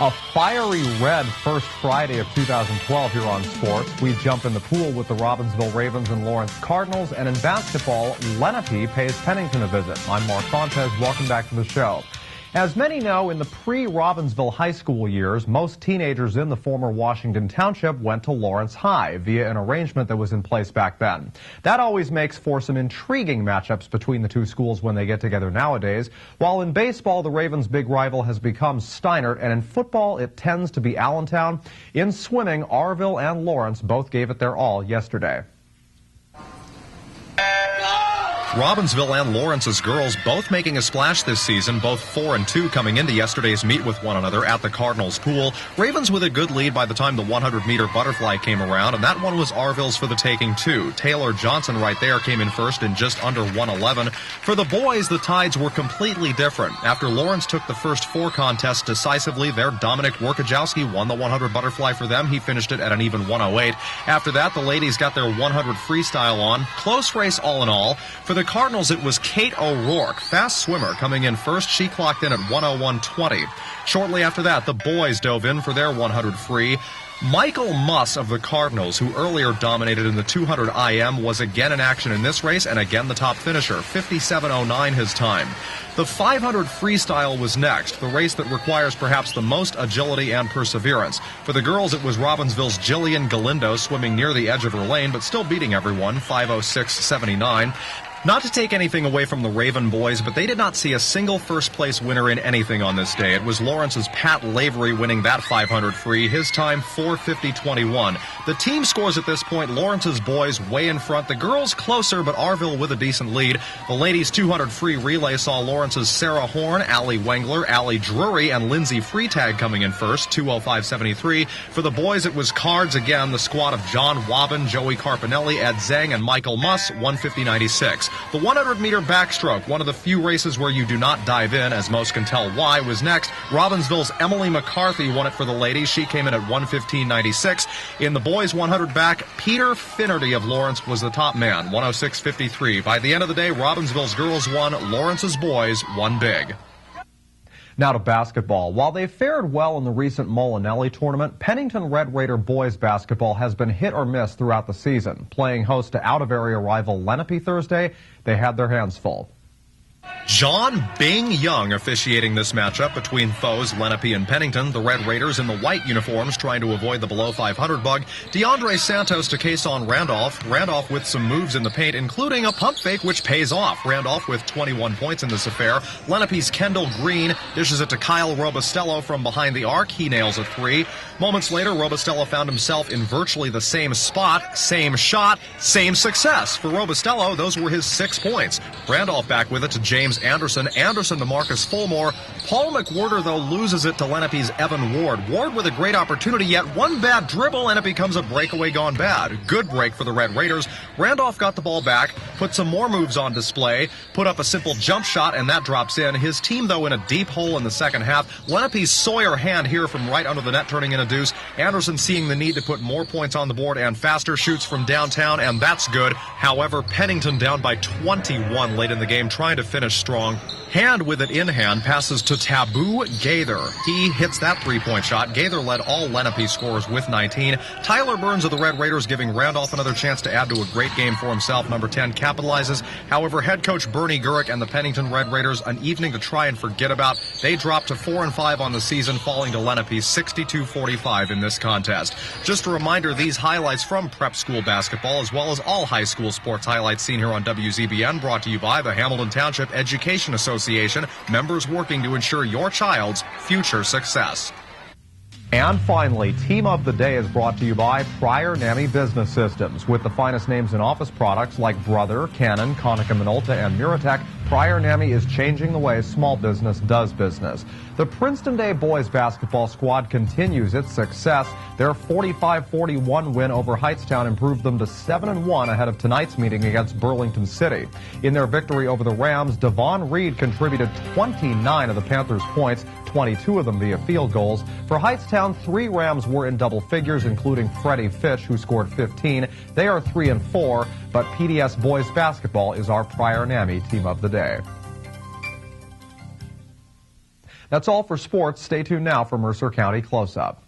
A fiery red first Friday of 2012 here on Sports. We jump in the pool with the Robbinsville Ravens and Lawrence Cardinals, and in basketball, Lennope pays Pennington a visit. I'm Mark Fontes. Welcome back to the show. As many know, in the pre-Robbinsville high school years, most teenagers in the former Washington Township went to Lawrence High via an arrangement that was in place back then. That always makes for some intriguing matchups between the two schools when they get together nowadays. While in baseball, the Ravens' big rival has become Steinert, and in football, it tends to be Allentown. In swimming, Arville and Lawrence both gave it their all yesterday. Robbinsville and Lawrence's girls both making a splash this season, both 4-2 coming into yesterday's meet with one another at the Cardinals pool. Ravens with a good lead by the time the 100-meter butterfly came around, and that one was Arville's for the taking too. Taylor Johnson right there came in first in just under 1:11. For the boys, the tides were completely different. After Lawrence took the first four contests decisively, their Dominic Workajowski won the 100 butterfly for them. He finished it at an even 1:08. After that, the ladies got their 100 freestyle on. Close race all in all. For the Cardinals, it was Kate O'Rourke, fast swimmer, coming in first. She clocked in at 1:01:20. Shortly after that, the boys dove in for their 100 free. Michael Muss of the Cardinals, who earlier dominated in the 200 IM, was again in action in this race and again the top finisher, 57:09 his time. The 500 freestyle was next, the race that requires perhaps the most agility and perseverance. For the girls, it was Robbinsville's Jillian Galindo swimming near the edge of her lane, but still beating everyone, 5:06:79. Not to take anything away from the Raven boys, but they did not see a single first-place winner in anything on this day. It was Lawrence's Pat Lavery winning that 500 free, his time 4:50:21. The team scores at this point, Lawrence's boys way in front, the girls closer, but Arville with a decent lead. The ladies' 200 free relay saw Lawrence's Sarah Horn, Allie Wengler, Allie Drury, and Lindsay Freetag coming in first, 2:05:73. For the boys, it was cards again, the squad of John Wabin, Joey Carpinelli, Ed Zhang, and Michael Muss, 1:50:96. The 100-meter backstroke, one of the few races where you do not dive in, as most can tell why, was next. Robbinsville's Emily McCarthy won it for the ladies. She came in at 1:15:96. In the boys' 100 back, Peter Finnerty of Lawrence was the top man, 1:06:53. By the end of the day, Robbinsville's girls won, Lawrence's boys won big. Now to basketball. While they fared well in the recent Molinelli tournament, Pennington Red Raider boys basketball has been hit or miss throughout the season. Playing host to out-of-area rival Lennope Thursday, they had their hands full. John Bing Young officiating this matchup between foes Lennope and Pennington. The Red Raiders in the white uniforms trying to avoid the below 500 bug. DeAndre Santos to Kason Randolph. Randolph with some moves in the paint, including a pump fake, which pays off. Randolph with 21 points in this affair. Lennope's Kendall Green dishes it to Kyle Robustello from behind the arc. He nails a three. Moments later, Robustello found himself in virtually the same spot, same shot, same success. For Robustello, those were his 6 points. Randolph back with it to James Anderson. Anderson to Marcus Fulmore. Paul McWhorter, though, loses it to Lennope's Evan Ward. Ward with a great opportunity, yet one bad dribble, and it becomes a breakaway gone bad. Good break for the Red Raiders. Randolph got the ball back, put some more moves on display, put up a simple jump shot, and that drops in. His team, though, in a deep hole in the second half. Lennope's Sawyer Hand here from right under the net, turning in a deuce. Anderson seeing the need to put more points on the board and faster, shoots from downtown, and that's good. However, Pennington down by 21 late in the game, trying to finish strong. Hand with it in hand, passes to Taboo Gaither. He hits that three-point shot. Gaither led all Lennope scorers with 19. Tyler Burns of the Red Raiders giving Randolph another chance to add to a great game for himself. Number 10 capitalizes. However, head coach Bernie Gurick and the Pennington Red Raiders, an evening to try and forget about. They dropped to 4-5 on the season, falling to Lennope's 62-45 in this contest. Just a reminder, these highlights from prep school basketball, as well as all high school sports highlights seen here on WZBN, brought to you by the Hamilton Township Education Association, members working to ensure your child's future success. And finally, Team of the Day is brought to you by Pryor NAMI Business Systems. With the finest names in office products like Brother, Canon, Konica Minolta, and Muratech, Pryor NAMI is changing the way small business does business. The Princeton Day boys basketball squad continues its success. Their 45-41 win over Hightstown improved them to 7-1 ahead of tonight's meeting against Burlington City. In their victory over the Rams, Devon Reed contributed 29 of the Panthers' points, 22 of them via field goals. For Hightstown, 3 Rams were in double figures, including Freddie Fitch, who scored 15. They are 3-4, but PDS Boys Basketball is our Pryor NAMI Team of the Day. That's all for sports. Stay tuned now for Mercer County Close-Up.